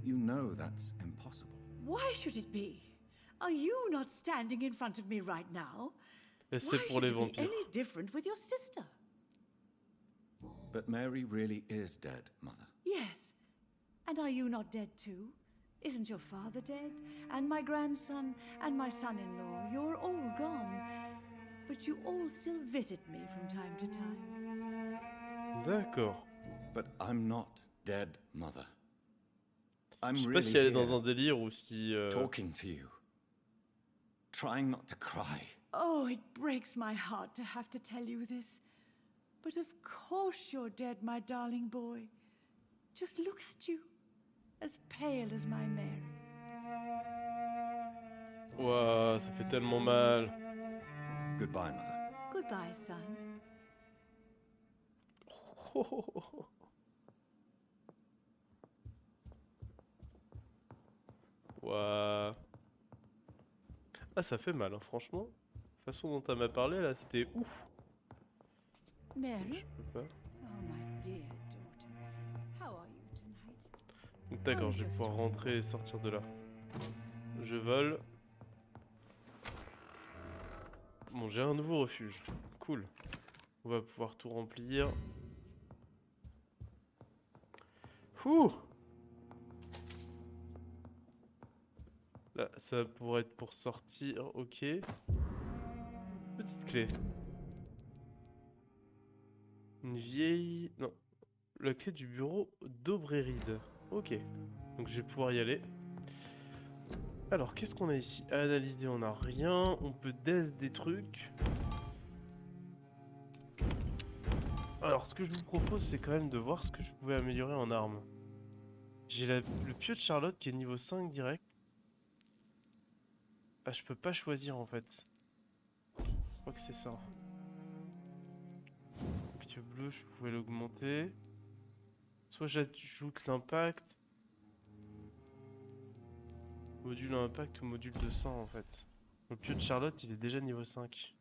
You know that's impossible. Why should it be? Are you not standing in front of me right now? Et Why c'est pour should les it be vampires. any different with your sister? But Mary really is dead, Mother. Yes. And are you not dead too? Isn't your father dead? And my grandson? And my son-in-law? You're all gone. But you all still visit me from time to time. D'accord. But I'm not dead, Mother. I'm Je sais pas really si elle est dans here, un délire ou si... talking to you. Trying not to cry. Oh, it breaks my heart to have to tell you this. But of course you're dead, my darling boy. Just look at you. As pale as my Mary. Ouah, ça fait tellement mal. Goodbye, Mother. Goodbye, son. Ouah. Ah, ça fait mal, hein, franchement. La façon dont elle m'a parlé, là, c'était ouf. Mary? Je peux pas. Oh, my dear daughter. How are you tonight? Donc d'accord, je vais pouvoir rentrer et sortir de là. Je vole. Bon, j'ai un nouveau refuge. Cool. On va pouvoir tout remplir. Ouh! Là, ça pourrait être pour sortir. Ok. Petite clé. Une vieille... Non. La clé du bureau d'Aubréride. Ok. Donc je vais pouvoir y aller. Alors, qu'est-ce qu'on a ici? Analyser, on n'a rien. On peut des trucs. Alors, ce que je vous propose, c'est quand même de voir ce que je pouvais améliorer en armes. J'ai le pieu de Charlotte qui est niveau 5 direct. Ah, je peux pas choisir en fait. Je crois que c'est ça. Le pieu bleu, je pouvais l'augmenter. Soit j'ajoute l'impact. Module impact ou module de sang en fait. Le pieu de Charlotte, il est déjà niveau 5.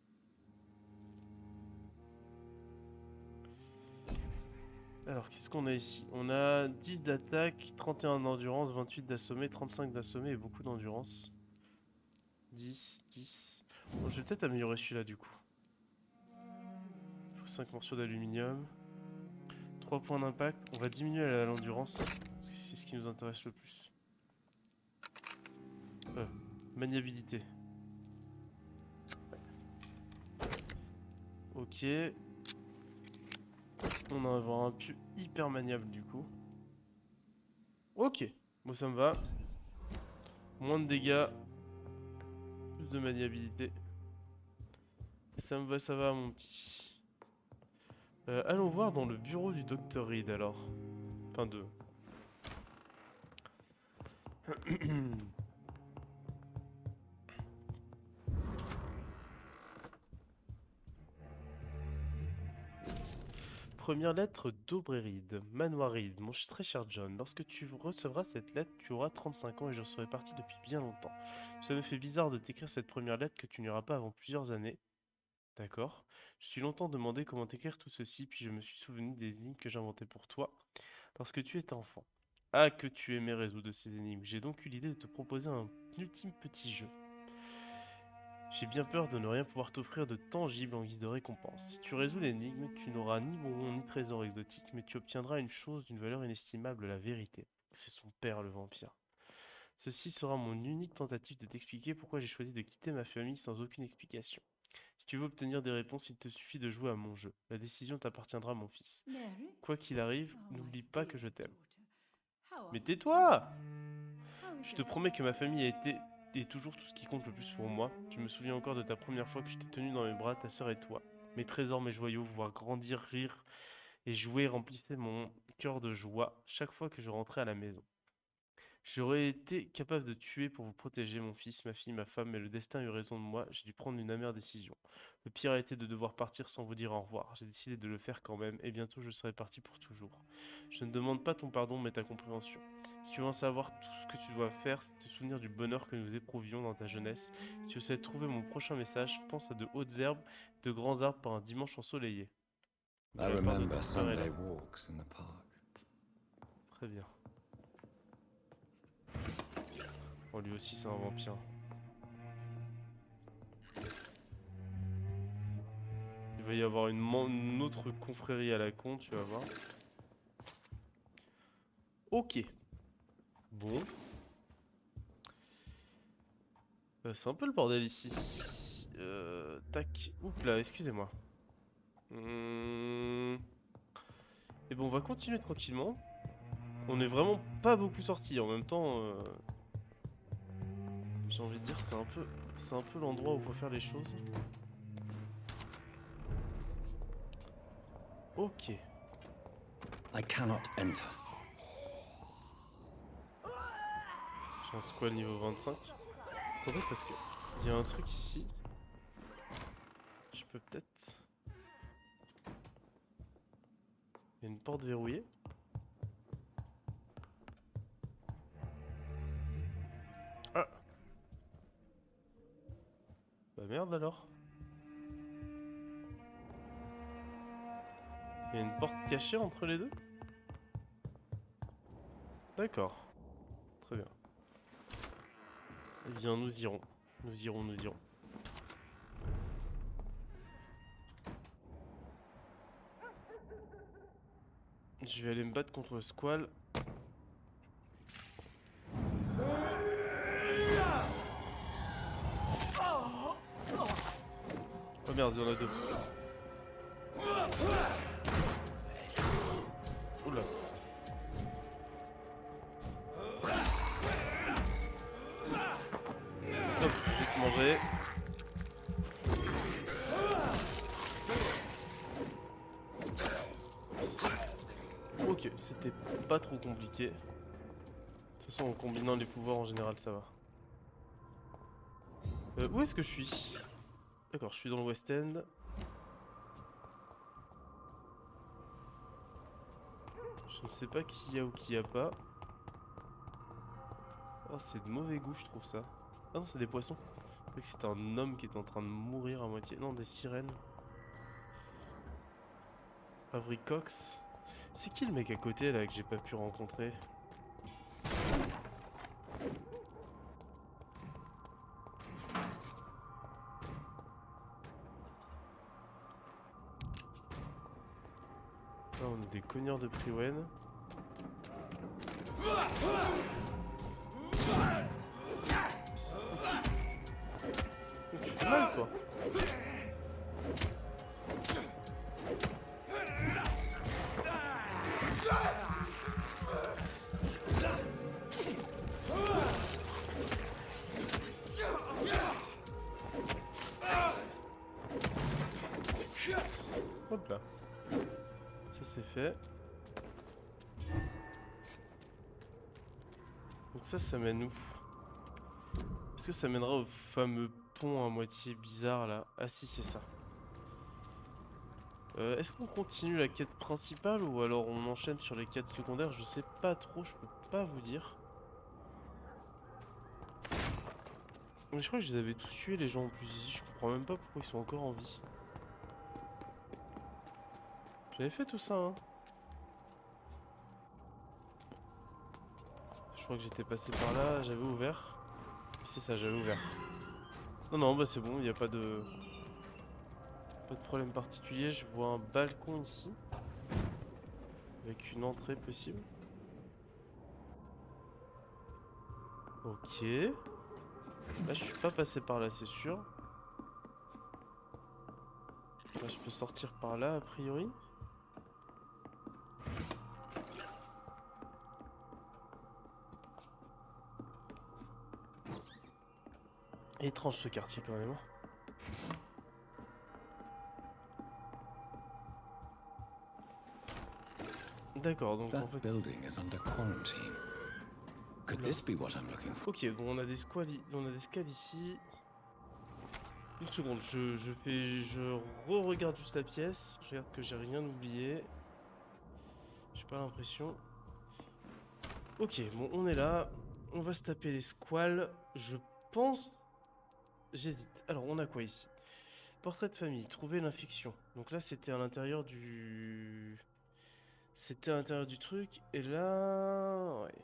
Alors, qu'est-ce qu'on a ici? On a 10 d'attaque, 31 d'endurance, 28 d'assommé, 35 d'assommé et beaucoup d'endurance. 10, 10. Bon, je vais peut-être améliorer celui-là du coup. Il faut 5 morceaux d'aluminium. 3 points d'impact. On va diminuer l'endurance, parce que c'est ce qui nous intéresse le plus. Maniabilité. Ok. On va avoir un pieu hyper maniable du coup. Ok, bon ça me va. Moins de dégâts. Plus de maniabilité. Ça me va, ça va mon petit. Allons voir dans le bureau du Dr Reed alors. Enfin de... Première lettre d'Aubréride, Manoiride, mon très cher John. Lorsque tu recevras cette lettre, tu auras 35 ans et je serai parti depuis bien longtemps. Ça me fait bizarre de t'écrire cette première lettre que tu n'iras pas avant plusieurs années. D'accord. Je suis longtemps demandé comment t'écrire tout ceci, puis je me suis souvenu des énigmes que j'inventais pour toi lorsque tu étais enfant. Ah, que tu aimais résoudre ces énigmes. J'ai donc eu l'idée de te proposer un ultime petit jeu. J'ai bien peur de ne rien pouvoir t'offrir de tangible en guise de récompense. Si tu résous l'énigme, tu n'auras ni bonbons ni trésor exotique, mais tu obtiendras une chose d'une valeur inestimable, la vérité. C'est son père, le vampire. Ceci sera mon unique tentative de t'expliquer pourquoi j'ai choisi de quitter ma famille sans aucune explication. Si tu veux obtenir des réponses, il te suffit de jouer à mon jeu. La décision t'appartiendra, mon fils. Quoi qu'il arrive, n'oublie pas que je t'aime. Mais tais-toi! Je te promets que ma famille a été et toujours tout ce qui compte le plus pour moi. Je me souviens encore de ta première fois que je t'ai tenu dans mes bras, ta sœur et toi. Mes trésors, mes joyaux, voir grandir, rire et jouer remplissaient mon cœur de joie chaque fois que je rentrais à la maison. J'aurais été capable de tuer pour vous protéger, mon fils, ma fille, ma femme, mais le destin a eu raison de moi, j'ai dû prendre une amère décision. Le pire a été de devoir partir sans vous dire au revoir. J'ai décidé de le faire quand même, et bientôt je serai parti pour toujours. Je ne demande pas ton pardon, mais ta compréhension. Si tu veux en savoir tout ce que tu dois faire, c'est te souvenir du bonheur que nous éprouvions dans ta jeunesse. Si tu souhaites trouver mon prochain message, pense à de hautes herbes, de grands arbres par un dimanche ensoleillé. I remember Sunday walks in the park. Très bien. Oh, lui aussi c'est un vampire. Il va y avoir une autre confrérie à la con, tu vas voir. Ok. Bon. C'est un peu le bordel ici. Tac. Oups là, excusez-moi. Et bon, on va continuer tranquillement. On est vraiment pas beaucoup sortis. En même temps, j'ai envie de dire, c'est un peu l'endroit où il faut faire les choses. Ok. I cannot enter. J'ai un squal niveau 25. Attendez, parce que il y a un truc ici. Je peux peut-être... Il y a une porte verrouillée. Ah! Bah merde alors. Il y a une porte cachée entre les deux? D'accord. Très bien. Viens, nous irons. Nous irons, nous irons. Je vais aller me battre contre le squal. Oh merde, il y en a deux. Oula. Hop, je vais te manger. Ok, c'était pas trop compliqué. De toute façon, en combinant les pouvoirs en général, ça va. Où est-ce que je suis? D'accord, je suis dans le West End. Je ne sais pas qui y a ou qui y a pas. Oh, c'est de mauvais goût, je trouve ça. Ah non, c'est des poissons. Je croyais que c'était un homme qui était en train de mourir à moitié. Non, des sirènes. Cox. C'est qui le mec à côté là que j'ai pas pu rencontrer? Là, on a des cogneurs de Priwen. Tu fais mal toi. Hop là. Ça c'est fait. Donc ça mène où? Est-ce que ça mènera au fameux pont à moitié bizarre là? Ah si, c'est ça. Est-ce qu'on continue la quête principale ou alors on enchaîne sur les quêtes secondaires? Je sais pas trop, je peux pas vous dire. Mais je crois que je les avais tous tués les gens en plus ici, je comprends même pas pourquoi ils sont encore en vie. J'avais fait tout ça hein. Je crois que j'étais passé par là, j'avais ouvert. C'est ça, j'avais ouvert. Non non bah c'est bon, il n'y a pas de problème particulier. Je vois un balcon ici. Avec une entrée possible. Ok. Là je suis pas passé par là c'est sûr. Là je peux sortir par là a priori. Étrange ce quartier quand même. D'accord, donc en fait... Ok, bon on a des scales ici. Une seconde, je re-regarde juste la pièce. Je regarde que j'ai rien oublié. J'ai pas l'impression. Ok, bon on est là. On va se taper les squales. Je pense... J'hésite. Alors on a quoi ici? Portrait de famille, trouver l'infection. Donc là c'était à l'intérieur du... C'était à l'intérieur du truc. Et là... Ouais.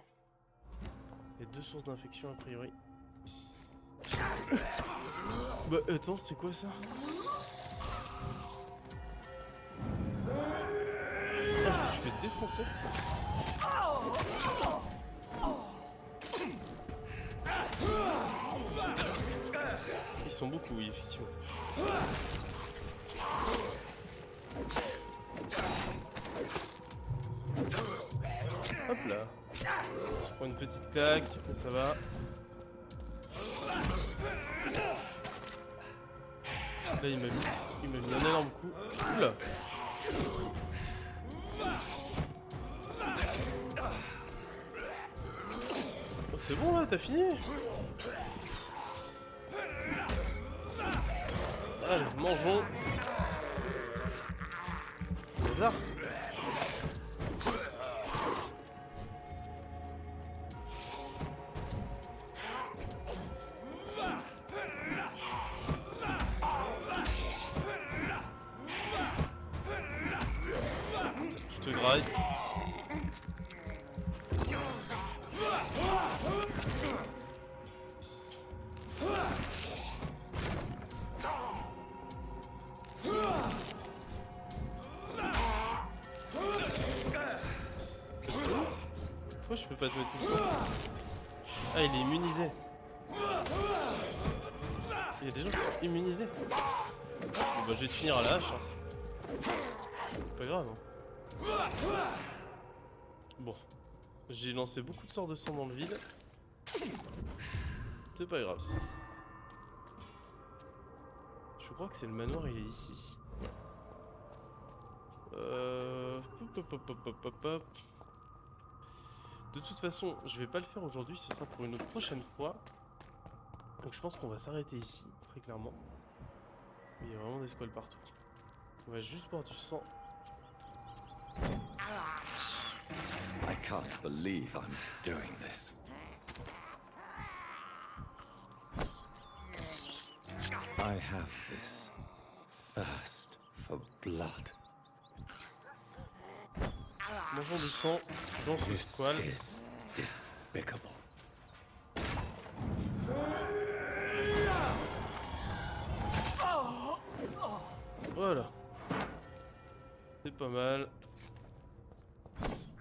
Il y a deux sources d'infection a priori. Bah attends, c'est quoi ça? Ah, je me fais défoncer. Ils sont beaucoup, oui, effectivement. Hop là. Je prends une petite claque, ça va. Là il m'a mis un énorme coup. Oula. Oh, c'est bon là, t'as fini? Allez, mangeons. Bizarre. braille. Pourquoi je peux pas te mettre tout ça? Ah, il est immunisé. Il y a des gens qui sont immunisés. Bon, bah, je vais te finir à la hache. Hein. C'est pas grave. Hein. Bon. J'ai lancé beaucoup de sorts de sang dans le vide. C'est pas grave. Je crois que c'est le manoir, il est ici. De toute façon, je vais pas le faire aujourd'hui, ce sera pour une prochaine fois. Donc je pense qu'on va s'arrêter ici, très clairement. Il y a vraiment des squales partout. On va juste boire du sang. I can't believe I'm doing this. I have this thirst for blood. Mangeons du sang dans ce squal. Despicable. Voilà. C'est pas mal.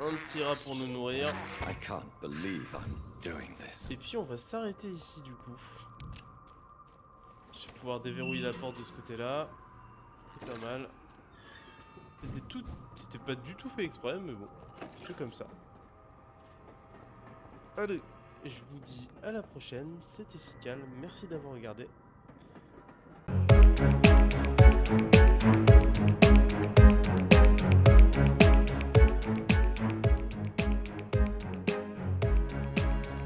Un petit rat pour nous nourrir. I can't believe I'm doing this. Et puis on va s'arrêter ici du coup. Je vais pouvoir déverrouiller la porte de ce côté-là. C'est pas mal. C'était pas du tout fait exprès, mais bon, c'est comme ça. Allez, je vous dis à la prochaine. C'était Sycal. Merci d'avoir regardé.